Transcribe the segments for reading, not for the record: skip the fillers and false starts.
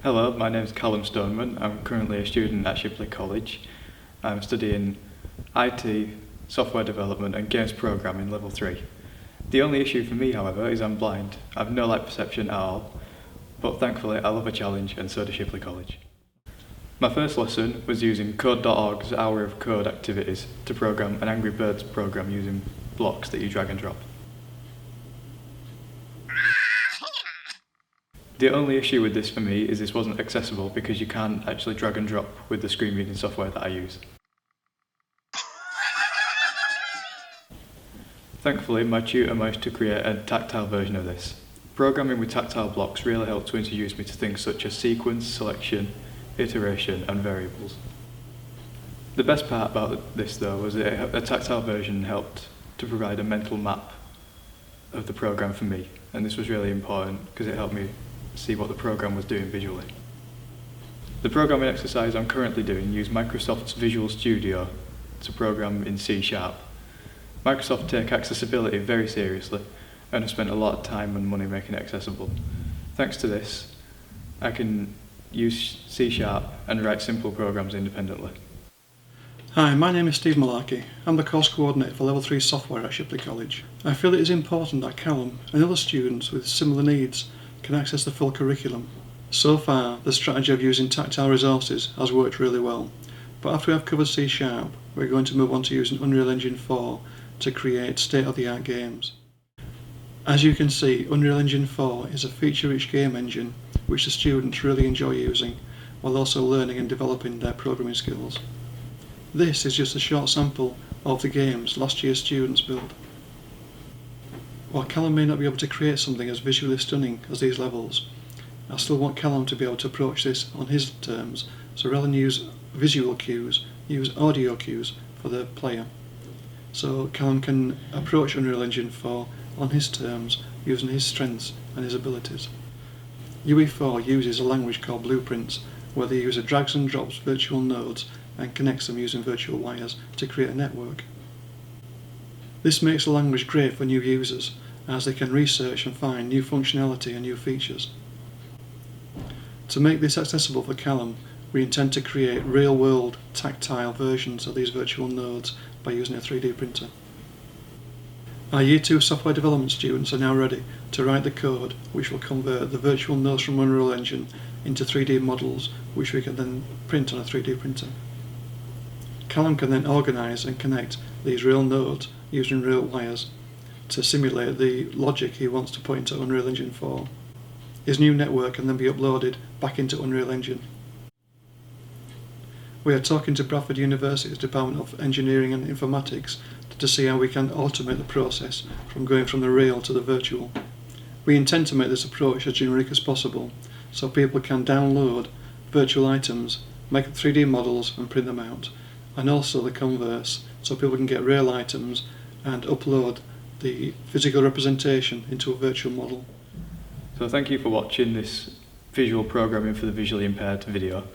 Hello, my name is Callum Stoneman. I'm currently a student at Shipley College. I'm studying IT, software development and games programming level 3. The only issue for me, however, is I'm blind. I have no light perception at all, but thankfully I love a challenge and so does Shipley College. My first lesson was using code.org's Hour of Code activities to program an Angry Birds program using blocks that you drag and drop. The only issue with this for me is this wasn't accessible because you can't actually drag and drop with the screen reading software that I use. Thankfully, my tutor managed to create a tactile version of this. Programming with tactile blocks really helped to introduce me to things such as sequence, selection, iteration and variables. The best part about this though was that a tactile version helped to provide a mental map of the program for me, and this was really important because it helped me see what the program was doing visually. The programming exercise I'm currently doing uses Microsoft's Visual Studio to program in C#. Microsoft take accessibility very seriously and have spent a lot of time and money making it accessible. Thanks to this, I can use C# and write simple programs independently. Hi, my name is Steve Malarkey. I'm the course coordinator for Level 3 software at Shipley College. I feel it is important that Callum and other students with similar needs can access the full curriculum. So far, the strategy of using tactile resources has worked really well, but after we have covered C#, we're going to move on to using Unreal Engine 4 to create state-of-the-art games. As you can see, Unreal Engine 4 is a feature-rich game engine which the students really enjoy using, while also learning and developing their programming skills. This is just a short sample of the games last year's students built. While Callum may not be able to create something as visually stunning as these levels, I still want Callum to be able to approach this on his terms, so rather than use visual cues, use audio cues for the player. So Callum can approach Unreal Engine 4 on his terms, using his strengths and his abilities. UE4 uses a language called Blueprints, where the user drags and drops virtual nodes and connects them using virtual wires to create a network. This makes the language great for new users, as they can research and find new functionality and new features. To make this accessible for Callum, we intend to create real-world tactile versions of these virtual nodes by using a 3D printer. Our Year 2 software development students are now ready to write the code which will convert the virtual nodes from Unreal Engine into 3D models which we can then print on a 3D printer. Callum can then organise and connect these real nodes using real wires to simulate the logic he wants to put into Unreal Engine 4. His new network can then be uploaded back into Unreal Engine. We are talking to Bradford University's Department of Engineering and Informatics to see how we can automate the process from going from the real to the virtual. We intend to make this approach as generic as possible so people can download virtual items, make 3D models and print them out, and also the converse, so people can get real items and upload the physical representation into a virtual model. So thank you for watching this visual programming for the visually impaired video.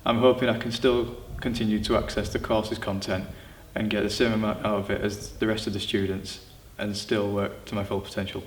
I'm hoping I can still continue to access the course's content and get the same amount out of it as the rest of the students and still work to my full potential.